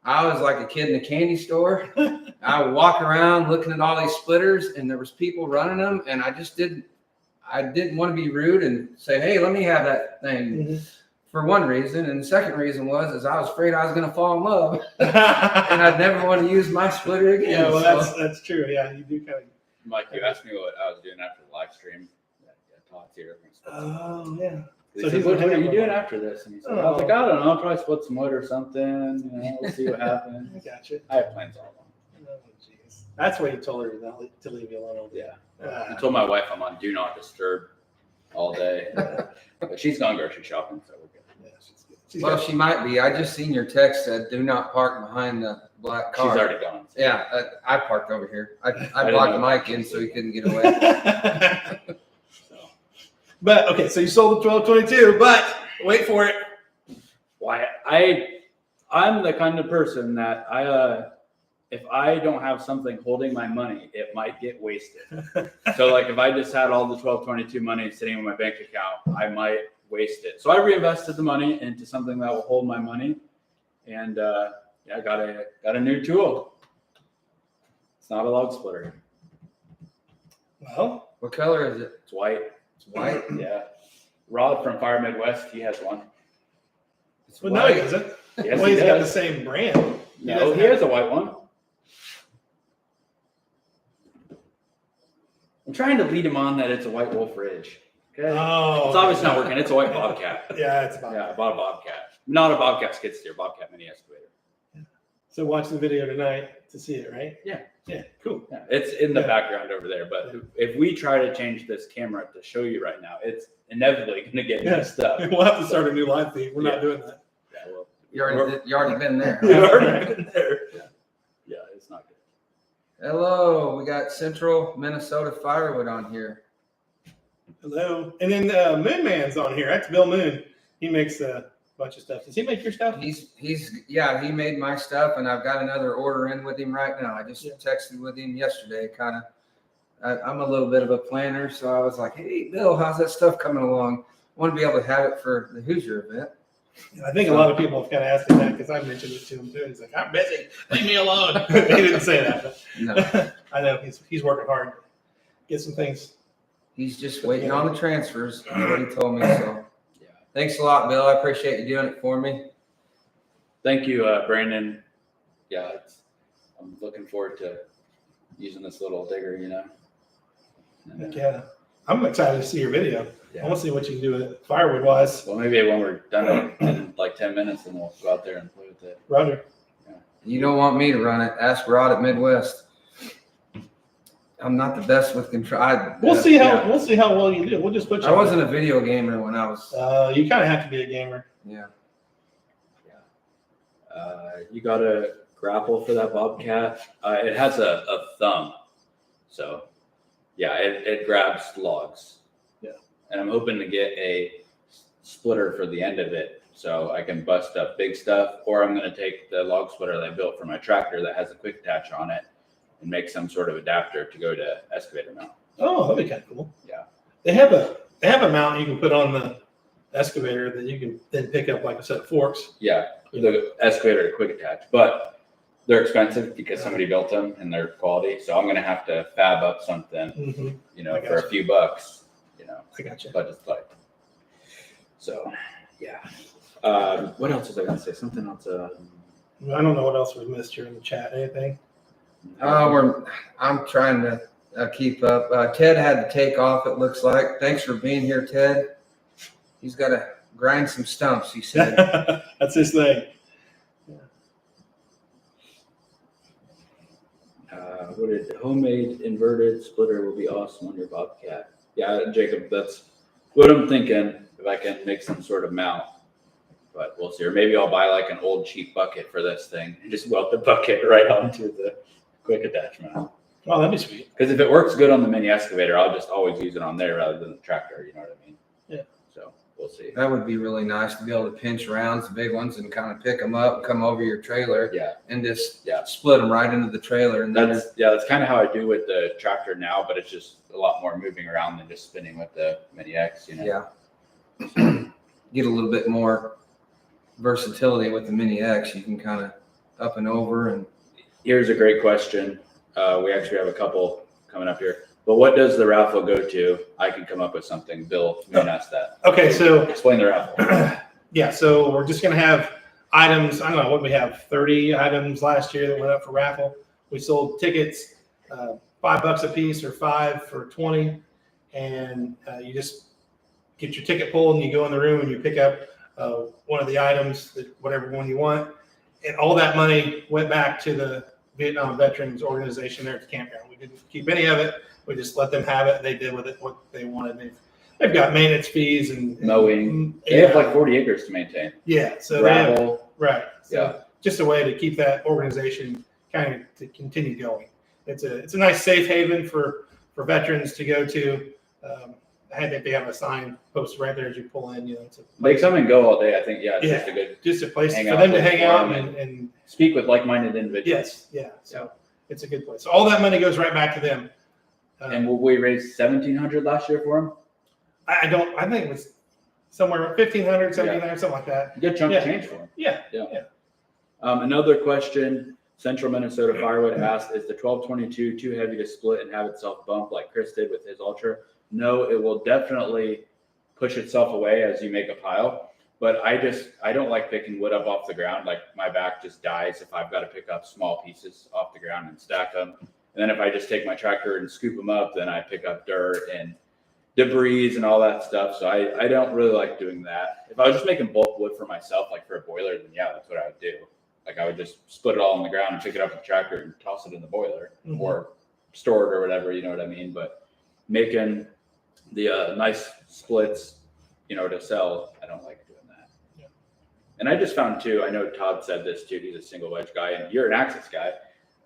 I was like a kid in a candy store. I would walk around looking at all these splitters, and there was people running them, and I I didn't want to be rude and say, hey, let me have that thing for one reason. And the second reason is I was afraid I was going to fall in love and I'd never want to use my splitter again. Yeah, well, that's true. Yeah, you do kind of. Mike, you asked me what I was doing after the live stream. Todd's here. Oh, yeah. So he said, what are you doing after this? And he said, I was like, I don't know. I'll probably split some wood or something. We'll see what happens. I got you. I have plans all along. Oh, jeez. That's why you told her to leave you alone. Yeah. I told my wife I'm on do not disturb all day. But she's gone grocery shopping, so we're good. Yeah, she's good. She might be. I just seen your text said, do not park behind the black car. She's already gone. So. Yeah, I parked over here. I blocked Mike in so he couldn't get away. But okay, so you sold the 1222, but wait for it. Why I'm the kind of person that if I don't have something holding my money, it might get wasted. So like if I just had all the 1222 money sitting in my bank account, I might waste it. So I reinvested the money into something that will hold my money, and I got a new tool. It's not a log splitter. Well, What color is it? It's white. It's white. Yeah. Rod from Fire Midwest, he has one. It's well, white. no, he doesn't. Yes, Well, he he's got the does. same brand. No, he has a white one. I'm trying to lead him on that it's a white Wolf Ridge. Okay. Oh, It's obviously not working. It's a white Bobcat. Yeah, it's about. Yeah, I bought a Bobcat. Not a Bobcat skid steer, Bobcat mini excavator. So watch the video tonight to see it, right? Yeah. Yeah, cool. Yeah, it's in the Yeah. background over there. But if we try to change this camera to show you right now, it's inevitably going to get Yeah. messed up. We'll have to start a new live feed. We're not Yeah. doing that. Yeah, well, You already been there. we've already been there. Yeah, it's not good. Hello, we got Central Minnesota Firewood on here. Hello. And then Moon Man's on here. That's Bill Moon. He makes a bunch of stuff. Does he make your stuff? He made my stuff, and I've got another order in with him right now. I just texted with him yesterday. I'm a little bit of a planner, so I was like, "Hey, Bill, how's that stuff coming along? I want to be able to have it for the Hoosier event." And I think a lot of people have kind of asked him that because I mentioned it to him too. He's like, "I'm busy. Leave me alone." He didn't say that, but No, I know he's working hard. Get some things. he's just waiting on the transfers. That's what he told me. So, thanks a lot, Bill. I appreciate you doing it for me. Thank you, Brandon. Yeah, I'm looking forward to using this little digger, And, Yeah, I'm excited to see your video. yeah. I want to see what you can do with it, firewood wise. Well, maybe when we're done in like 10 minutes, then we'll go out there and play with it. Roger. You don't want me to run it. Ask Rod at Midwest. I'm not the best with control. We'll see how well you do. We'll just put you. I wasn't a video gamer when I was. You kind of have to be a gamer. Yeah. You got a grapple for that Bobcat. It has a thumb, so yeah, it grabs logs. Yeah, and I'm hoping to get a splitter for the end of it, so I can bust up big stuff. Or I'm going to take the log splitter that I built for my tractor that has a quick attach on it and make some sort of adapter to go to excavator mount. Oh, that'd be kind of cool. Yeah, They have a mount you can put on the excavator that you can then pick up like a set of forks. yeah, the excavator to quick attach, but they're expensive because somebody built them and they're quality. So I'm going to have to fab up something, I for a few bucks, I got you. but it's tight. So, yeah. What else was I going to say? Something else. I don't know what else we missed here in the chat. Anything? I'm trying to keep up. Ted had to take off, it looks like. Thanks for being here, Ted. He's got to grind some stumps, he said. That's his thing. What did homemade inverted splitter will be awesome on your Bobcat? Yeah, Jacob, that's what I'm thinking. If I can make some sort of mount, but we'll see. Or maybe I'll buy like an old cheap bucket for this thing and just weld the bucket right onto the quick attachment. Oh, that'd be sweet. Because if it works good on the mini excavator, I'll just always use it on there rather than the tractor. You know what I mean? Yeah. So we'll see. That would be really nice to be able to pinch rounds, the big ones, and kind of pick them up, come over your trailer, Yeah. and just split them right into the trailer. And then That's kind of how I do with the tractor now, but it's just a lot more moving around than just spinning with the mini X. yeah, get a little bit more versatility with the mini X. You can kind of up and over. And Here's a great question. We actually have a couple coming up here. But what does the raffle go to? I can come up with something. Bill, you can ask that. Okay, so Explain the raffle. yeah, so we're just gonna have items. I don't know what we have. 30 items last year that went up for raffle. We sold tickets, $5 a piece or 5 for 20, and you just get your ticket pulled and you go in the room and you pick up one of the items, whatever one you want, and all that money went back to the Vietnam Veterans Organization there at the campground. We didn't keep any of it. We just let them have it. They did with it what they wanted. They've got maintenance fees and Mowing. They have like 40 acres to maintain. Yeah, so they have, Gravel. right. So Yeah. just a way to keep that organization kind of to continue going. It's a nice safe haven for veterans to go to. I think they have a sign posted right there as you pull in. It's a They place, come and go all day. I think, it's just a place hang for out them to with hang out them and speak with like-minded individuals. yes, so it's a good place. So all that money goes right back to them. And we raised $1,700 last year for them. I think it was somewhere around 1,500, 1,700, something like that. Good chunk Yeah. of change for them. Yeah. Another question, Central Minnesota Firewood asked, is the 1222 too heavy to split and have itself bump like Chris did with his Ultra? No, it will definitely push itself away as you make a pile. But I don't like picking wood up off the ground. Like my back just dies if I've got to pick up small pieces off the ground and stack them. And then if I just take my tractor and scoop them up, then I pick up dirt and debris and all that stuff. So I don't really like doing that. If I was just making bulk wood for myself, like for a boiler, then yeah, that's what I would do. Like I would just split it all on the ground and pick it up with the tractor and toss it in the boiler or store it or whatever, you know what I mean? But making the nice splits, to sell, I don't like doing that. Yeah. And I just found too, I know Todd said this too, he's a single wedge guy and you're an Axis guy.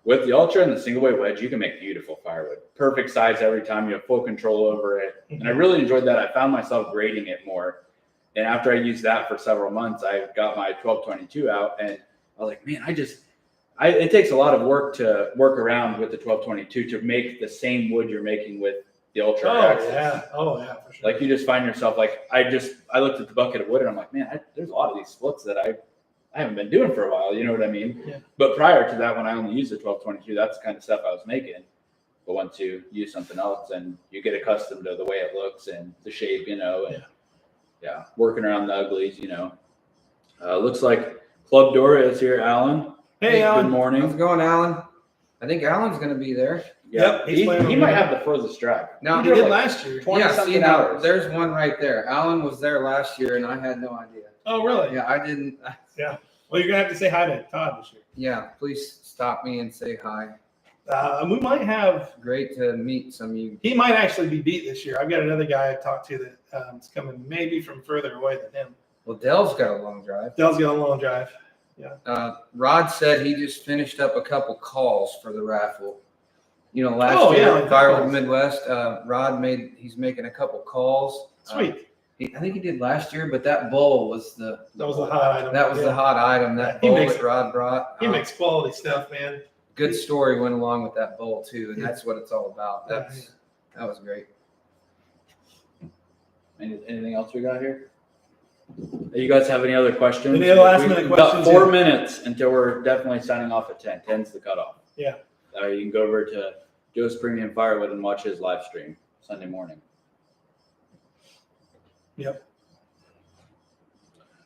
With the Ultra and the single way wedge, you can make beautiful firewood. Perfect size every time. You have full control over it. And I really enjoyed that. I found myself grading it more. And after I used that for several months, I got my 1222 out and I was like, man, it takes a lot of work to work around with the 1222 to make the same wood you're making with the Ultra Axis. Oh yeah, for sure. Like you just find yourself like, I looked at the bucket of wood and I'm like, man, there's a lot of these splits that I haven't been doing for a while. You know what I mean? Yeah. But prior to that, when I only used the 1222, that's the kind of stuff I was making. But once you use something else and you get accustomed to the way it looks and the shape, and working around the uglies, looks like Club Dora is here, Alan. Hey, Alan. Good morning. How's it going, Alan? I think Alan's going to be there. Yep, he's playing he on might the- have the furthest drive. Now, He did last year. 20 yeah, something see, now, hours. there's one right there. Alan was there last year, and I had no idea. Oh really? Yeah, I didn't. Well, you're gonna have to say hi to Todd this year. Yeah, please stop me and say hi. We might have. Great to meet some of you. He might actually be beat this year. I've got another guy I talked to that is coming maybe from further away than him. Well, Dell's got a long drive. Dell's got a long drive. Rod said he just finished up a couple calls for the raffle. Last year, like Firewood calls. Midwest, Rod he's making a couple calls. Sweet. I think he did last year, but that bull was That was the hot item. That was the hot item. That He bull makes- that Rod brought. He makes quality stuff, man. Good story went along with that bull too, and that's what it's all about. Yeah. That was great. Anything else we got here? You guys have any other questions? Any other last minute We've got questions? 4 minutes until we're definitely signing off at 10. 10's the cutoff. Yeah. You can go over to Joe's Premium Firewood and watch his live stream Sunday morning. Yep.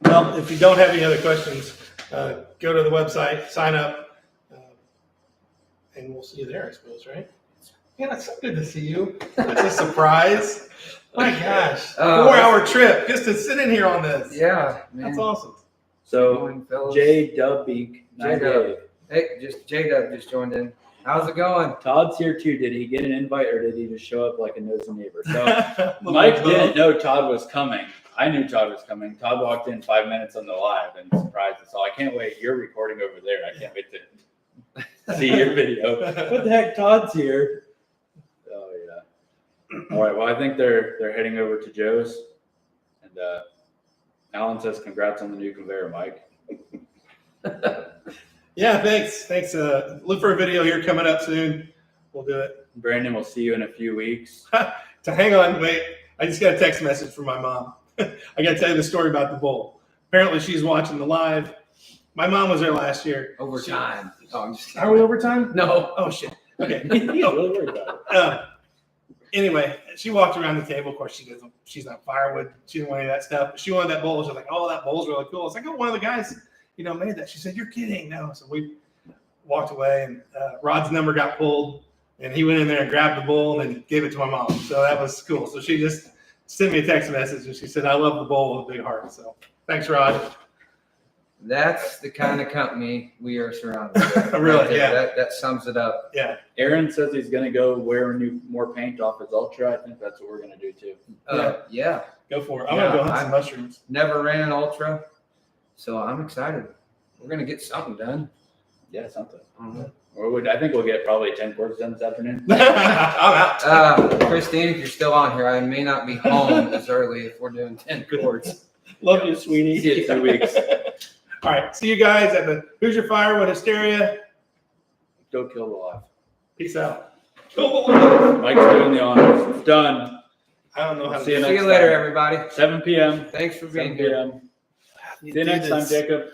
Well, if you don't have any other questions, go to the website, sign up, and we'll see you there, I suppose, right? Man, it's so good to see you. It's a surprise. My gosh. 4-hour trip just to sit in here on this. Yeah, man. That's awesome. So, Morning, fellas. J-Dub-Beak, J-Dub. Hey, J-Dub just joined in. How's it going? Todd's here too. Did he get an invite or did he just show up like a nosy neighbor? So Little Mike bit. didn't know Todd was coming. I knew Todd was coming. Todd walked in 5 minutes on the live and surprised us all. I can't wait. You're recording over there. I can't wait to see your video. What the heck? Todd's here. Oh yeah. All right. Well, I think they're heading over to Joe's, and Alan says, "Congrats on the new conveyor, Mike." Yeah, thanks. Look for a video here coming up soon. We'll do it. Brandon, we'll see you in a few weeks. So hang on, wait. I just got a text message from my mom. I got to tell you the story about the bull. Apparently, she's watching the live. My mom was there last year. Overtime. Oh, I'm just kidding. Are we overtime? No. Oh shit. Okay. He's really worried about it. Anyway, she walked around the table. Of course, she's not Firewood. She didn't want any of that stuff. But she wanted that bowl. She was like, "Oh, that bowl's really cool." It's like, "Oh, one of the guys, made that." She said, "You're kidding." No. So we walked away, and Rod's number got pulled, and he went in there and grabbed the bowl and then gave it to my mom. So that was cool. So she just sent me a text message, and she said, "I love the bowl with a big heart." So thanks, Rod. That's the kind of company we are surrounded with. Really, Right there. yeah. That sums it up. Yeah. Aaron says he's gonna go wear more paint off his Ultra. I think that's what we're gonna do too. Yeah. Go for it. I'm going to go hunt some mushrooms. Never ran an Ultra, so I'm excited. We're going to get something done. Yeah, something. Mhm. I think we'll get probably 10 quarts done this afternoon. I'm out. Christine, if you're still on here, I may not be home as early if we're doing 10 quarts. Love you, sweetie. See you in 2 weeks. All right. See you guys at the Hoosier Firewood Hysteria. Go kill the life. Peace out. Mike's doing the honors. It's done. I don't know how to See you See next you later, time. everybody. 7 p.m. Thanks for being 7 here. p.m. See you next time, Jacob.